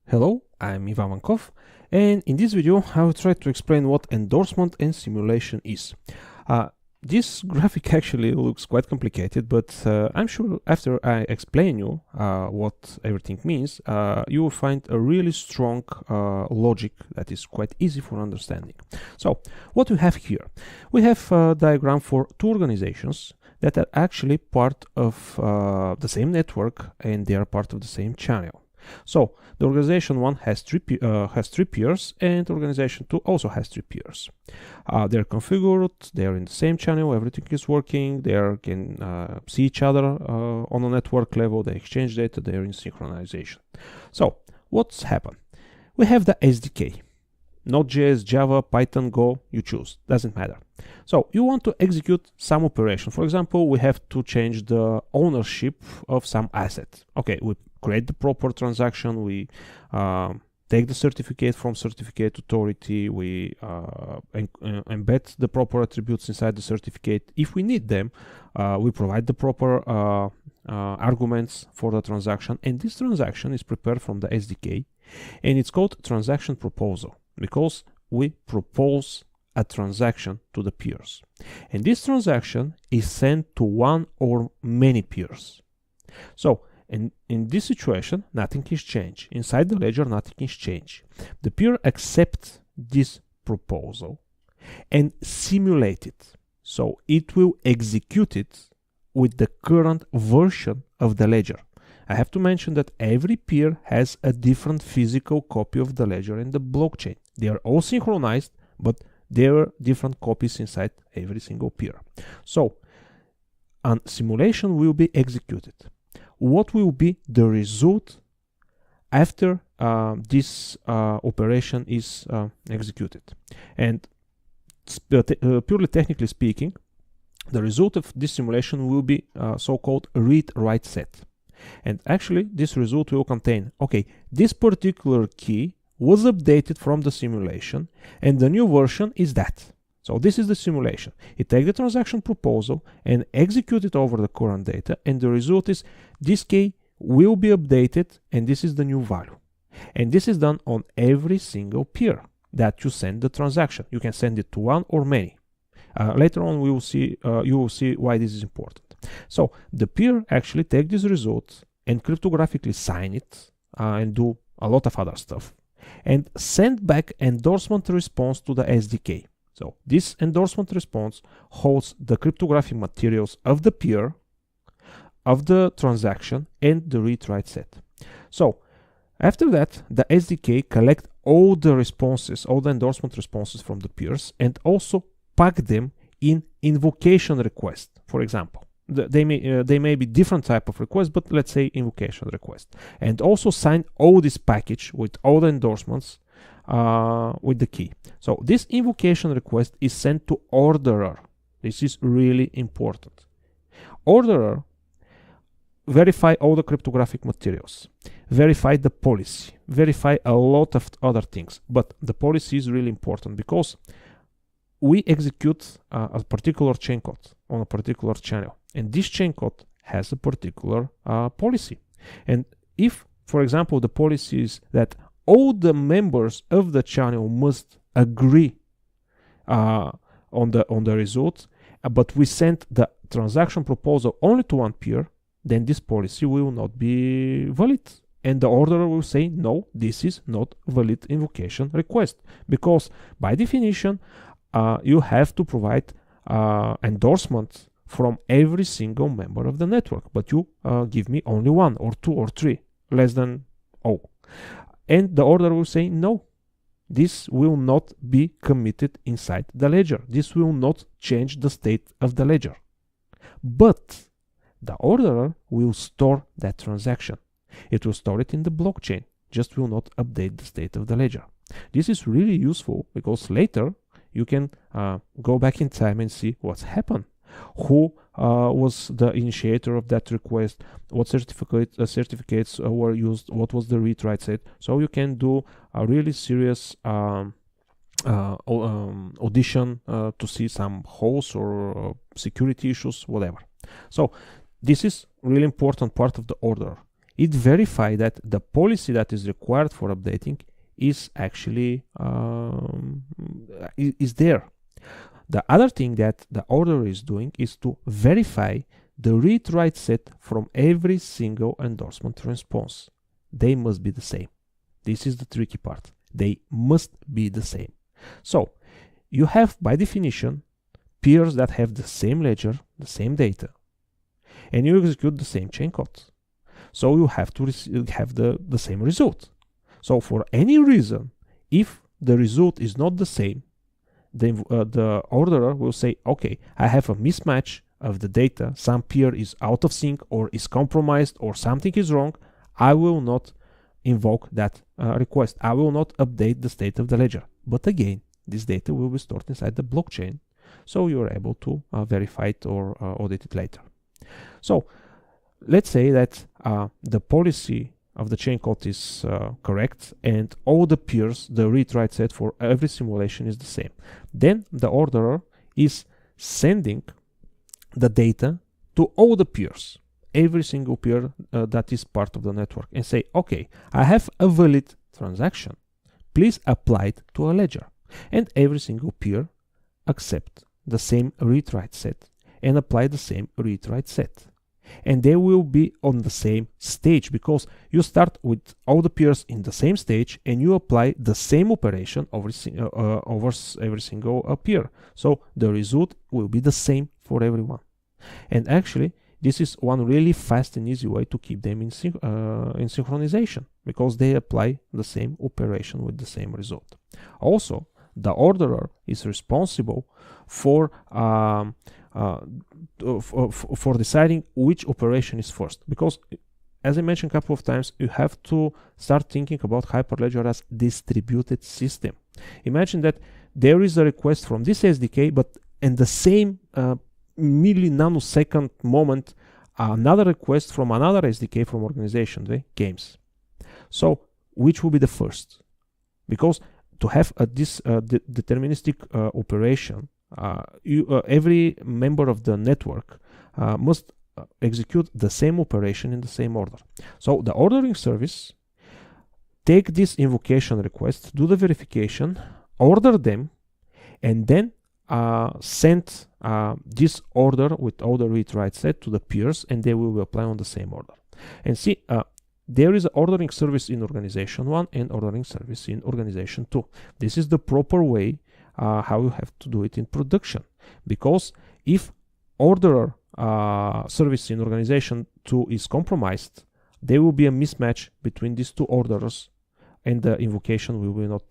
Hello, I'm Ivan Vankov, and in this video I will try to explain what endorsement and simulation is. This graphic actually looks quite complicated, but I'm sure after I explain you what everything means, you will find a really strong logic that is quite easy for understanding. So, what we have here? We have a diagram for two organizations that are actually part of the same network, and they are part of the same channel. So the organization 1 has three peers, and organization 2 also has 3 peers. They're configured, they're in the same channel, everything is working, they can see each other on a network level, they exchange data, they're in synchronization. So what's happened? We have the SDK. Node.js, Java, Python, Go, you choose, doesn't matter. So you want to execute some operation. For example, we have to change the ownership of some asset. Okay, we create the proper transaction, we take the certificate from certificate authority, we embed the proper attributes inside the certificate. If we need them, we provide the proper arguments for the transaction, and this transaction is prepared from the SDK, and it's called transaction proposal, because we propose a transaction to the peers. And this transaction is sent to one or many peers. So in this situation, nothing is changed. Inside the ledger, nothing is changed. The peer accepts this proposal and simulate it. So it will execute it with the current version of the ledger. I have to mention that every peer has a different physical copy of the ledger in the blockchain. They are all synchronized, but there are different copies inside every single peer. So a simulation will be executed. What will be the result after this operation is executed? And purely technically speaking, the result of this simulation will be so-called read-write set. And actually this result will contain, okay, this particular key was updated from the simulation and the new version is that. So this is the simulation. It takes the transaction proposal and execute it over the current data, and the result is this key will be updated and this is the new value. And this is done on every single peer that you send the transaction. You can send it to one or many. Later on we will see, you will see why this is important. So the peer actually take this result and cryptographically sign it and do a lot of other stuff, and send back endorsement response to the SDK. So this endorsement response holds the cryptographic materials of the peer, of the transaction, and the read-write set. So after that, the SDK collect all the responses, all the endorsement responses from the peers, and also pack them in invocation request. For example, they may be different type of request, but let's say invocation request, and also sign all this package with all the endorsements with the key. So this invocation request is sent to orderer. This is really important. Orderer verify all the cryptographic materials, verify the policy, verify a lot of other things, but the policy is really important because we execute a particular chain code on a particular channel, and this chain code has a particular policy. And if, for example, the policy is that all the members of the channel must agree on the result, but we send the transaction proposal only to one peer, then this policy will not be valid. And the orderer will say, no, this is not valid invocation request, because by definition, you have to provide endorsement from every single member of the network, but you give me only 1 or 2 or 3, less than 0. And the order will say, no, this will not be committed inside the ledger. This will not change the state of the ledger. But the orderer will store that transaction. It will store it in the blockchain, just will not update the state of the ledger. This is really useful because later you can go back in time and see what's happened. Who was the initiator of that request, what certificates were used, what was the read-write set. So you can do a really serious audition to see some holes or security issues, whatever. So this is really important part of the order. it verifies that the policy that is required for updating is actually is there. The other thing that the orderer is doing is to verify the read-write set from every single endorsement response. They must be the same. This is the tricky part. They must be the same. So you have, by definition, peers that have the same ledger, the same data, and you execute the same chain code. So you have to have the same result. So for any reason, if the result is not the same, then the orderer will say, okay, I have a mismatch of the data, some peer is out of sync or is compromised or something is wrong, I will not invoke that request. I will not update the state of the ledger. But again, this data will be stored inside the blockchain, so you're able to verify it or audit it later. So let's say that the policy of the chain code is correct and all the peers, the read-write set for every simulation is the same. Then the orderer is sending the data to all the peers, every single peer that is part of the network, and say, okay, I have a valid transaction, please apply it to a ledger. And every single peer accept the same read-write set and apply the same read-write set. And they will be on the same stage, because you start with all the peers in the same stage and you apply the same operation over every single peer. So the result will be the same for everyone. And actually, this is one really fast and easy way to keep them in synchronization, because they apply the same operation with the same result. Also, the orderer is responsible for deciding which operation is first, because, as I mentioned a couple of times, you have to start thinking about Hyperledger as distributed system. Imagine that there is a request from this SDK, but in the same nanosecond moment, another request from another SDK from organization, the games. So which will be the first? Because to have this deterministic operation, every member of the network must execute the same operation in the same order. So the ordering service take this invocation request, do the verification, order them, and then send this order with all the read-write set to the peers, and they will apply on the same order. And see, there is an ordering service in organization 1 and ordering service in organization 2. This is the proper way how you have to do it in production, because if orderer service in organization 2 is compromised, there will be a mismatch between these two orderers, and the invocation will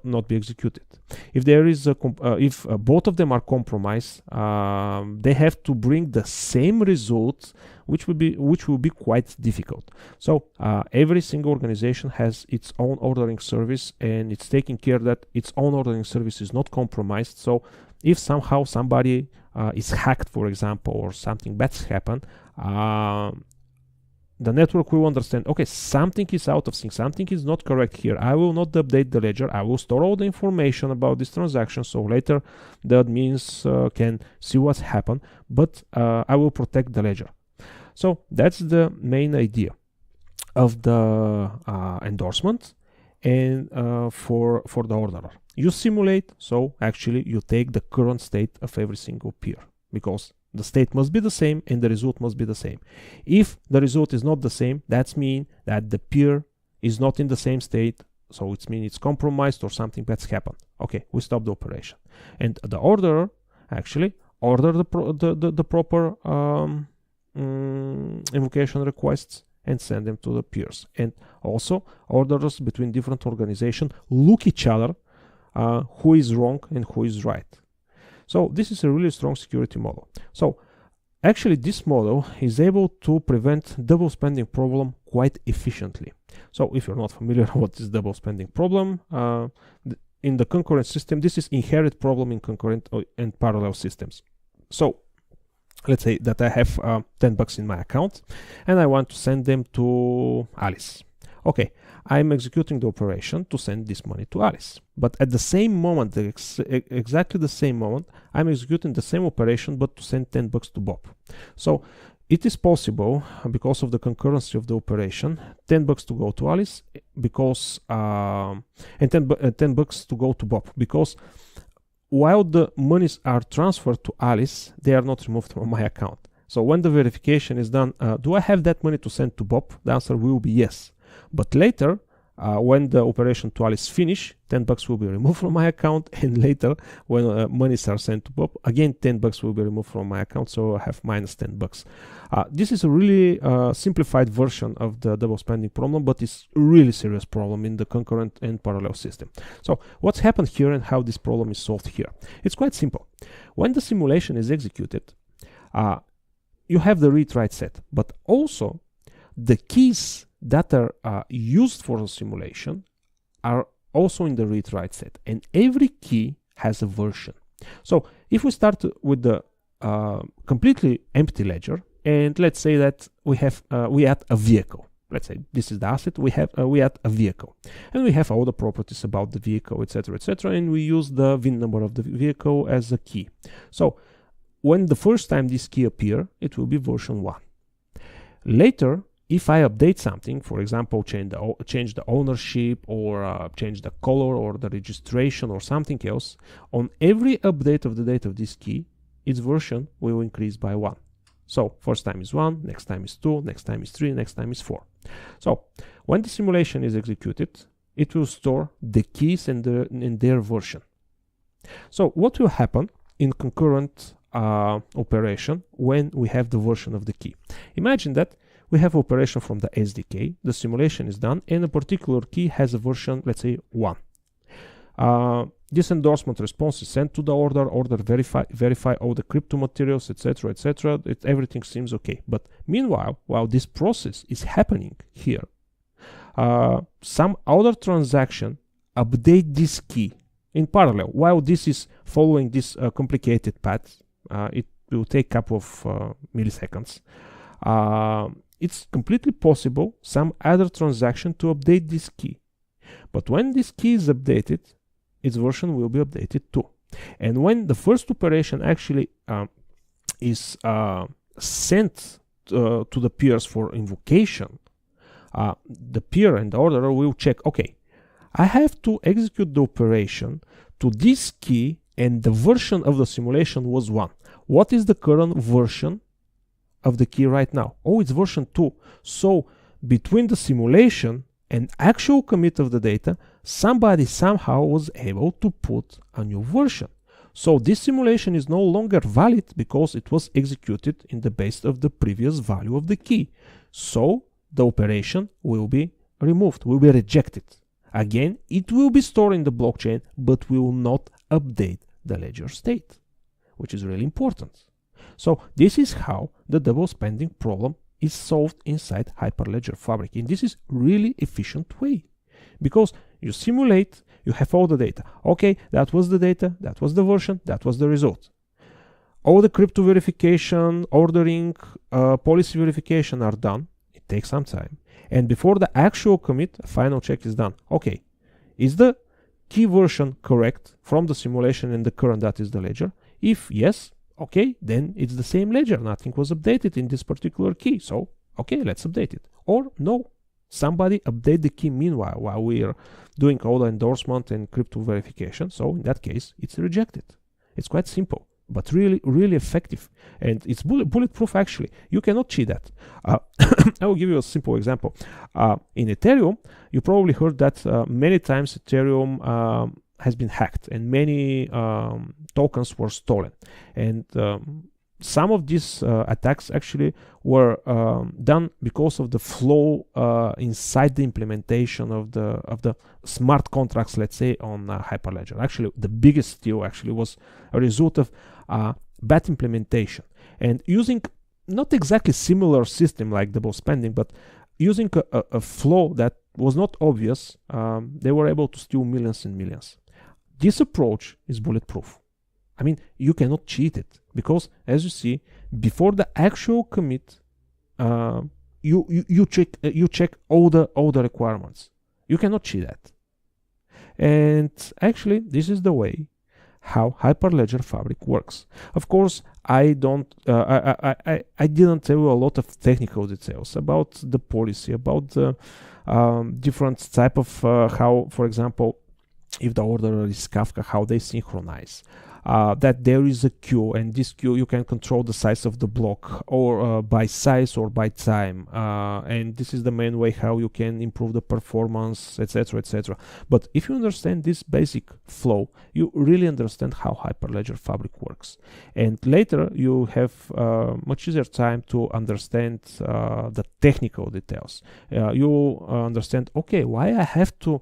not be executed. If there is if both of them are compromised, they have to bring the same result, which will be quite difficult. So every single organization has its own ordering service, and it's taking care that its own ordering service is not compromised. So if somehow somebody is hacked, for example, or something bad happen, the network will understand, okay, something is out of sync, something is not correct here. I will not update the ledger. I will store all the information about this transaction, so later the admins can see what's happened, but I will protect the ledger. So that's the main idea of the endorsement and for the orderer. You simulate, so actually you take the current state of every single peer, because the state must be the same and the result must be the same. If the result is not the same, that means that the peer is not in the same state, so it means it's compromised or something bad's happened. Okay, we stop the operation. And the orderer actually order the proper invocation requests and send them to the peers. And also orders between different organizations look each other who is wrong and who is right. So this is a really strong security model. So actually this model is able to prevent double spending problem quite efficiently. So if you're not familiar with what is double spending problem, in the concurrent system, this is inherent problem in concurrent and parallel systems. So let's say that I have $10 in my account and I want to send them to Alice. Okay, I'm executing the operation to send this money to Alice. But at the same moment, exactly the same moment, I'm executing the same operation but to send $10 to Bob. So it is possible, because of the concurrency of the operation, $10 to go to Alice, because and $10 to go to Bob, because while the monies are transferred to Alice, they are not removed from my account. So when the verification is done, do I have that money to send to Bob? The answer will be yes. But later, when the operation to Alice finish, $10 will be removed from my account, and later when monies are sent to Bob, again $10 will be removed from my account, so I have minus $10. This is a really simplified version of the double spending problem, but it's a really serious problem in the concurrent and parallel system. So what's happened here and how this problem is solved here? It's quite simple. When the simulation is executed, you have the read-write set, but also the keys that are used for the simulation are also in the read-write set, and every key has a version. So if we start with the completely empty ledger, and let's say that we add a vehicle. Let's say this is the asset. We add a vehicle, and we have all the properties about the vehicle, etc., etc., and we use the VIN number of the vehicle as a key. So when the first time this key appears, it will be version 1. Later, if I update something, for example, change the ownership, or change the color or the registration or something else, on every update of the date of this key, its version will increase by 1. So first time is 1, next time is 2, next time is 3, next time is 4. So when the simulation is executed, it will store the keys and their version. So what will happen in concurrent operation when we have the version of the key? Imagine that we have operation from the SDK, the simulation is done, and a particular key has a version, let's say 1. This endorsement response is sent to the order verify all the crypto materials, etc., etc. Everything seems okay. But meanwhile, while this process is happening here, some other transaction update this key in parallel. While this is following this complicated path, it will take a couple of milliseconds. It's completely possible some other transaction to update this key. But when this key is updated, its version will be updated too. And when the first operation actually is sent to the peers for invocation, the peer and the orderer will check, okay, I have to execute the operation to this key, and the version of the simulation was 1. What is the current version of the key right now? Oh, it's version 2. So between the simulation and actual commit of the data, somebody somehow was able to put a new version. So this simulation is no longer valid because it was executed in the base of the previous value of the key. So the operation will be removed, will be rejected. Again, it will be stored in the blockchain, but will not update the ledger state, which is really important. So this is how the double spending problem is solved inside Hyperledger Fabric. And this is really efficient way, because you simulate, you have all the data. Okay, that was the data, that was the version, that was the result. All the crypto verification, ordering, policy verification are done. It takes some time. And before the actual commit, a final check is done. Okay, is the key version correct from the simulation and the current that is the ledger? If yes, okay, then it's the same ledger. Nothing was updated in this particular key. So, okay, let's update it. Or no, somebody update the key meanwhile while we are doing all the endorsement and crypto verification. So in that case, it's rejected. It's quite simple, but really, really effective. And it's bulletproof actually. You cannot cheat that. I will give you a simple example. In Ethereum, you probably heard that many times Ethereum has been hacked and many tokens were stolen. And some of these attacks actually were done because of the flaw inside the implementation of the smart contracts, let's say, on Hyperledger. Actually, the biggest steal actually was a result of bad implementation and using not exactly similar system like double spending, but using a flaw that was not obvious. They were able to steal millions and millions. This approach is bulletproof. I mean, you cannot cheat it because, as you see, before the actual commit, you check all the requirements. You cannot cheat that. And actually, this is the way how Hyperledger Fabric works. Of course, I didn't tell you a lot of technical details about the policy, about the different type of how, for example, if the orderer is Kafka, how they synchronize. That there is a queue, and this queue you can control the size of the block, or by size or by time, and this is the main way how you can improve the performance, etc., etc. But if you understand this basic flow, you really understand how Hyperledger Fabric works, and later you have much easier time to understand the technical details. You understand, okay, why I have to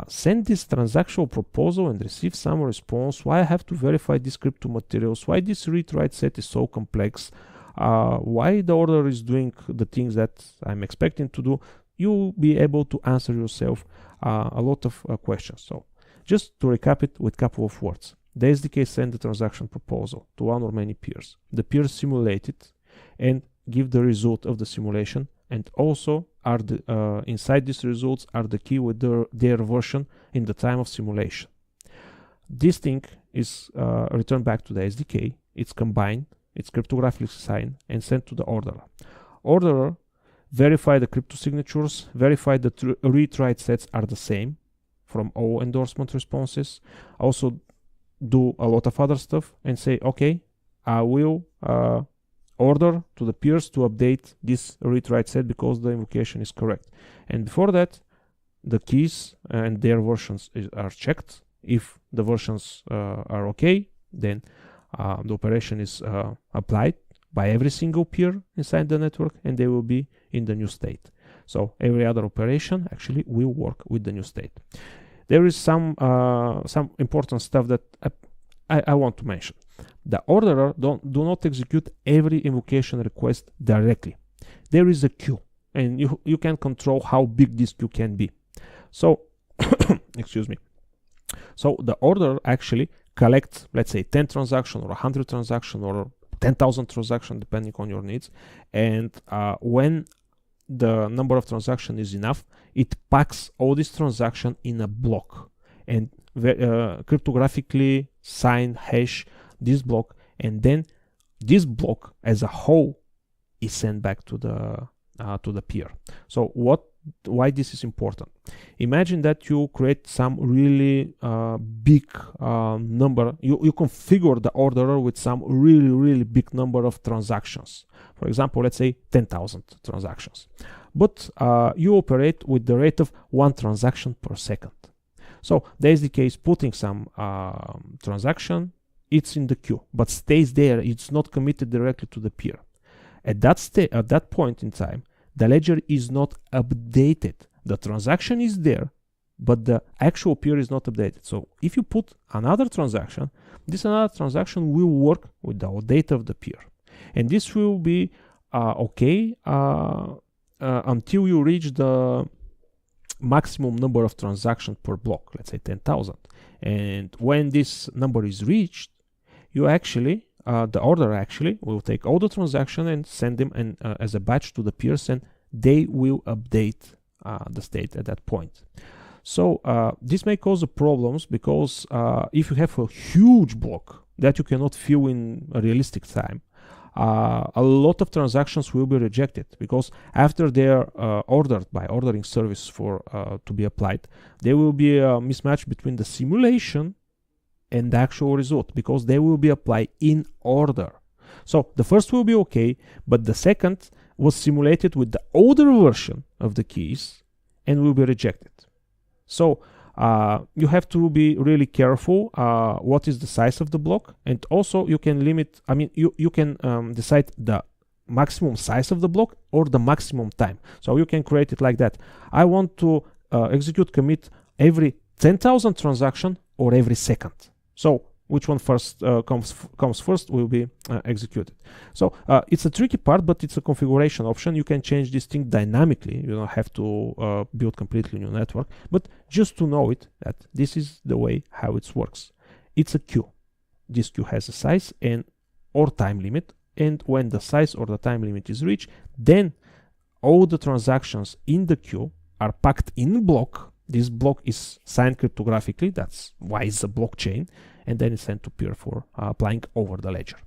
send this transactional proposal and receive some response, why I have to verify these crypto materials, why this read-write set is so complex, why the order is doing the things that I'm expecting to do. You'll be able to answer yourself a lot of questions. So just to recap it with a couple of words. The SDK send the transaction proposal to one or many peers. The peers simulate it and give the result of the simulation, and also are the, inside these results are the key with their version in the time of simulation. This thing is returned back to the SDK, it's combined, it's cryptographically signed and sent to the orderer. Orderer verify the crypto signatures, verify the read-write sets are the same from all endorsement responses, also do a lot of other stuff and say, okay, I will order to the peers to update this read-write set because the invocation is correct. And before that, the keys and their versions are checked. If the versions are okay, then the operation is applied by every single peer inside the network, and they will be in the new state. So every other operation actually will work with the new state. There is some important stuff that I want to mention. The orderer do not execute every invocation request directly. There is a queue, and you can control how big this queue can be. So, excuse me. So the orderer actually collects, let's say, 10 transactions or 100 transactions or 10,000 transactions, depending on your needs. And when the number of transactions is enough, it packs all these transactions in a block and cryptographically sign hash this block, and then this block as a whole is sent back to the peer. So why this is important? Imagine that you create some really big number. You configure the orderer with some really big number of transactions. For example, let's say 10,000 transactions. But you operate with the rate of 1 transaction per second. So the SDK is putting some transaction. It's in the queue, but stays there. It's not committed directly to the peer. At that point in time, the ledger is not updated. The transaction is there, but the actual peer is not updated. So if you put another transaction, this another transaction will work with the data of the peer. And this will be okay until you reach the maximum number of transactions per block, let's say 10,000. And when this number is reached, you actually, the order actually will take all the transactions and send them as a batch to the peers, and they will update the state at that point. So this may cause problems because if you have a huge block that you cannot fill in a realistic time, a lot of transactions will be rejected because after they are ordered by ordering service for to be applied, there will be a mismatch between the simulation and the actual result because they will be applied in order. So the first will be okay, but the second was simulated with the older version of the keys and will be rejected. So you have to be really careful what is the size of the block, and also you can limit, you can decide the maximum size of the block or the maximum time. So you can create it like that. I want to execute commit every 10,000 transaction or every second. So which one first comes first will be executed. So it's a tricky part, but it's a configuration option. You can change this thing dynamically. You don't have to build completely new network, but just to know it, that this is the way how it works. It's a queue. This queue has a size and or time limit, and when the size or the time limit is reached, then all the transactions in the queue are packed in a block. This block is signed cryptographically. That's why it's a blockchain. and then it's sent to peer for applying over the ledger.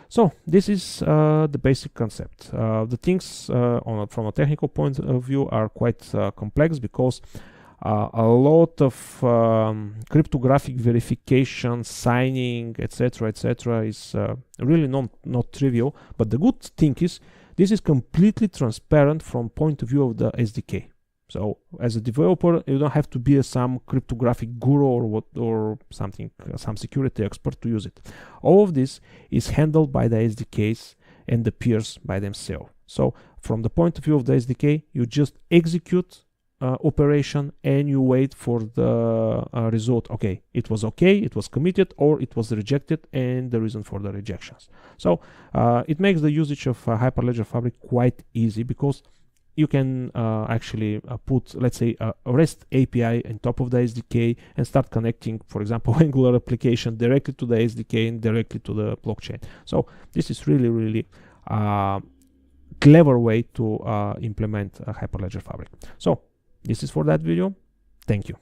So this is the basic concept. The things from a technical point of view are quite complex, because a lot of cryptographic verification, signing, etc., is really not trivial. But the good thing is, this is completely transparent from point of view of the SDK. So as a developer, you don't have to be some cryptographic guru or something, some security expert to use it. All of this is handled by the SDKs and the peers by themselves. So from the point of view of the SDK, you just execute operation and you wait for the result. Okay, it was committed, or it was rejected, and the reason for the rejections. So it makes the usage of Hyperledger Fabric quite easy, because you can actually put, let's say, a REST API on top of the SDK and start connecting, for example, Angular application directly to the SDK and directly to the blockchain. So this is really clever way to implement Hyperledger Fabric. So this is for that video. Thank you.